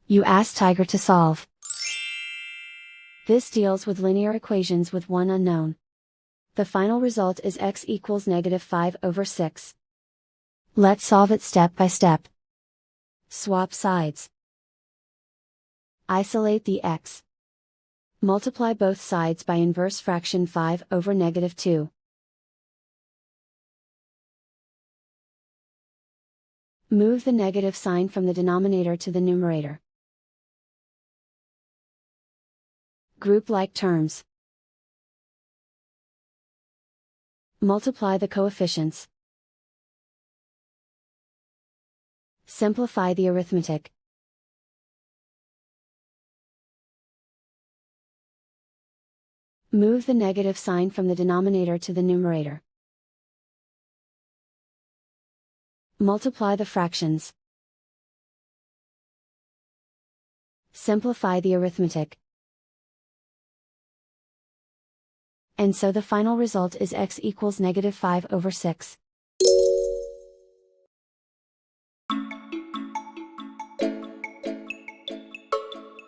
You ask Tiger to solve. This deals with linear equations with one unknown. The final result is x equals -5/6. Let's solve it step by step. Swap sides. Isolate the x. Multiply both sides by inverse fraction 5/2. Move the negative sign from the denominator to the numerator. Group like terms. Multiply the coefficients. Simplify the arithmetic. Move the negative sign from the denominator to the numerator. Multiply the fractions. Simplify the arithmetic. And so the final result is x equals -5/6.